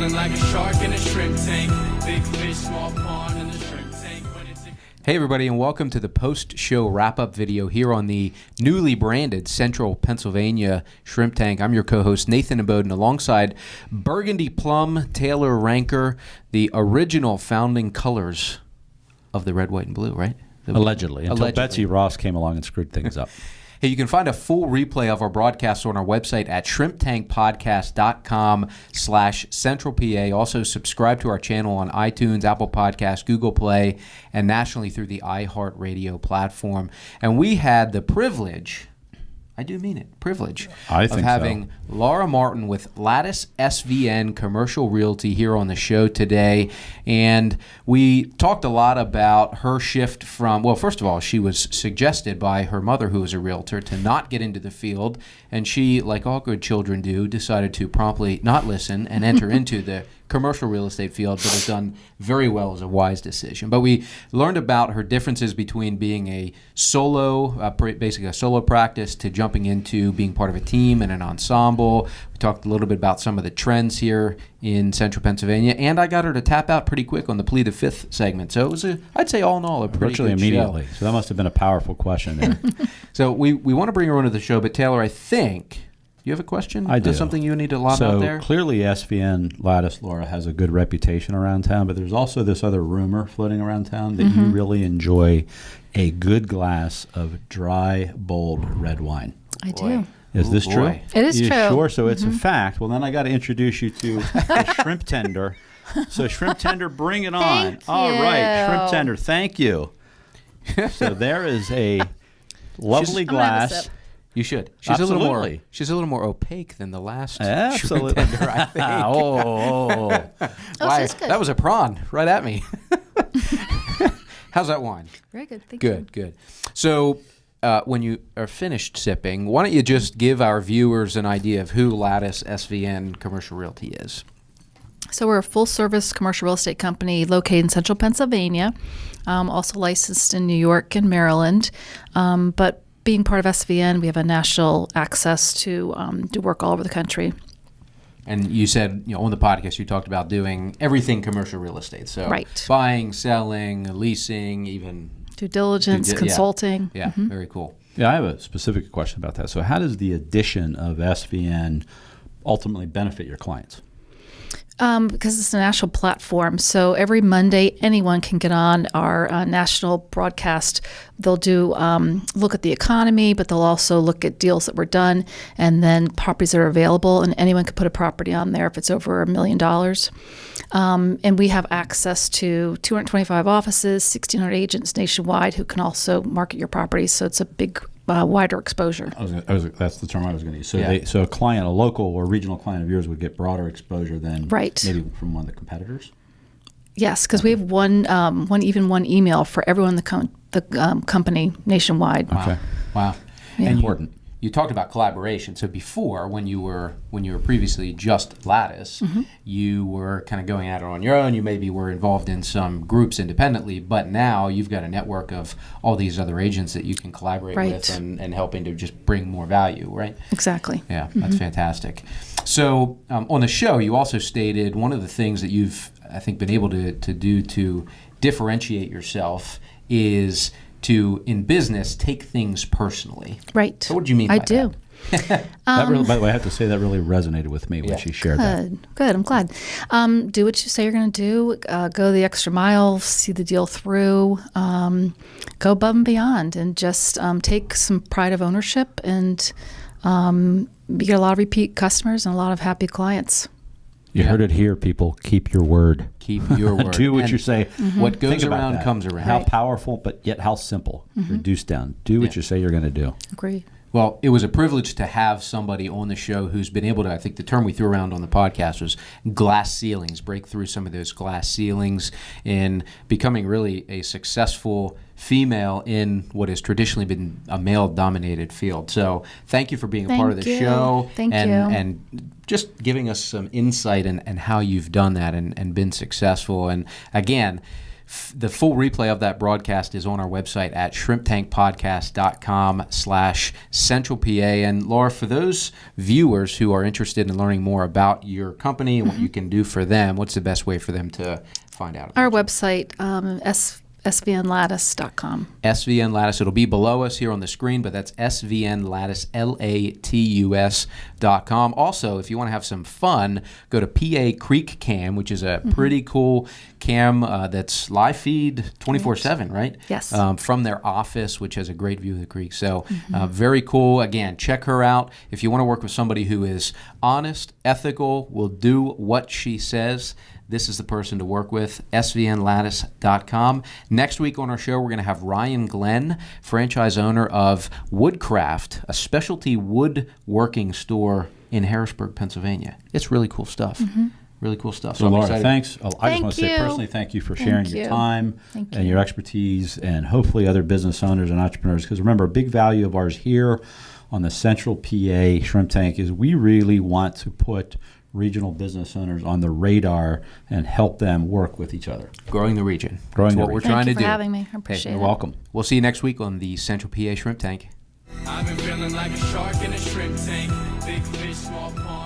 Feeling like a shark in a shrimp tank. Big fish, small pond in a shrimp tank. Hey everybody, and welcome to the post-show wrap-up video here on the newly branded Central Pennsylvania Shrimp Tank. I'm your co-host Nathan Aboden, alongside Burgundy Plum, Taylor Ranker, the original founding colors of the red, white, and blue, right? Allegedly, until Betsy Ross came along and screwed things up. Hey, you can find a full replay of our broadcast on our website at shrimptankpodcast.com/centralpa. Also, subscribe to our channel on iTunes, Apple Podcasts, Google Play, and nationally through the iHeartRadio platform. And we had the privilege, I do mean it, privilege, of having Laura Martin with Latus SVN Commercial Realty here on the show today. And we talked a lot about her shift from, well, first of all, she was suggested by her mother, who was a realtor, to not get into the field. And she, like all good children do, decided to promptly not listen and enter into the commercial real estate field, but has done very well as a wise decision. But we learned about her differences between being a solo, basically a solo practice, to jumping into being part of a team and an ensemble. We talked a little bit about some of the trends here in Central Pennsylvania, and I got her to tap out pretty quick on the Plead the Fifth segment. So it was, I'd say all in all, a pretty virtually good immediately. show. So that must have been a powerful question there. So we want to bring her onto the show, but Taylor, I think you have a question? I do. Something you need to lob out there? So clearly SVN Latus, Laura, has a good reputation around town, but there's also this other rumor floating around town that you really enjoy a good glass of dry, bold red wine. I do. Is this true? Boy. It is You true. Sure. So it's a fact. Well, then I got to introduce you to a shrimp tender. So shrimp tender, bring it on. Thank All right, you. shrimp tender. Thank you. So there is a lovely I'm gonna have a glass. sip. You should. She's a Absolutely. little more opaque than the last Absolutely. shrimp tender, I think. Oh, Why, so it's good. that was a prawn right at me. How's that wine? Very good. Thank you. Good. So when you are finished sipping, why don't you just give our viewers an idea of who Latus SVN Commercial Realty is? So we're a full-service commercial real estate company located in Central Pennsylvania, also licensed in New York and Maryland, but being part of SVN, we have a national access to do work all over the country. And you said, on the podcast, you talked about doing everything commercial real estate. So Right. buying, selling, leasing, even Due diligence, consulting. Yeah, very cool. Yeah, I have a specific question about that. So how does the addition of SVN ultimately benefit your clients? Because it's a national platform. So every Monday, anyone can get on our national broadcast. They'll do look at the economy, but they'll also look at deals that were done and then properties that are available. And anyone can put a property on there if it's over $1 million. And we have access to 225 offices, 1,600 agents nationwide who can also market your properties. So it's a big, wider exposure. That's the term I was going to use. So, Yeah. so a client, a local or regional client of yours would get broader exposure than Right. maybe from one of the competitors? Yes, because we have one email for everyone in the company nationwide. Okay. Wow. Yeah. And Important. You talked about collaboration. So before, when you were previously just Latus, you were kind of going at it on your own. You maybe were involved in some groups independently, but now you've got a network of all these other agents that you can collaborate Right. with and helping to just bring more value, right? Exactly. Yeah, that's fantastic. So on the show, you also stated one of the things that you've, I think, been able to do to differentiate yourself is to, in business, take things personally. Right. So what do you mean by I do. that? That really, by the way, I have to say that really resonated with me when she shared that. Good. I'm glad. Do what you say you're going to do. Go the extra mile. See the deal through. Go above and beyond, and just take some pride of ownership. And you get a lot of repeat customers and a lot of happy clients. You heard it here, people. Keep your word. Keep your word. Do what And you say. What goes Think about around that. comes around. How Right. powerful, but yet how simple. Reduced down. Do what you say you're going to do. Agree. Well, it was a privilege to have somebody on the show who's been able to, I think the term we threw around on the podcast was glass ceilings, break through some of those glass ceilings in becoming really a successful female in what has traditionally been a male-dominated field. So thank you for being a part of the show. Thank you. And just giving us some insight and how you've done that and been successful. And again, The full replay of that broadcast is on our website at shrimptankpodcast.com/Central PA. And Laura, for those viewers who are interested in learning more about your company and what you can do for them, what's the best way for them to find out? Our website, SVNLatus.com. SVN Latus. It'll be below us here on the screen, but that's SVN Latus, LATUS.com. Also, if you want to have some fun, go to PA Creek Cam, which is a pretty cool cam that's live feed 24/7, right? Yes. From their office, which has a great view of the creek. So very cool. Again, check her out. If you want to work with somebody who is honest, ethical, will do what she says, this is the person to work with, svnlatus.com. Next week on our show, we're going to have Ryan Glenn, franchise owner of Woodcraft, a specialty woodworking store in Harrisburg, Pennsylvania. It's really cool stuff. Really cool stuff. So, I'm Laura, excited. thanks. I just Thank want to say you. personally thank you for sharing Thank your you. time Thank and you. your expertise, and hopefully other business owners and entrepreneurs. Because remember, a big value of ours here on the Central PA Shrimp Tank is we really want to put regional business owners on the radar and help them work with each other. Growing the region. Growing That's the what we're region. trying Thank to you for do. having me. I appreciate You're it. welcome. We'll see you next week on the Central PA Shrimp Tank. I've been feeling like a shark in a shrimp tank. Big fish, small pond.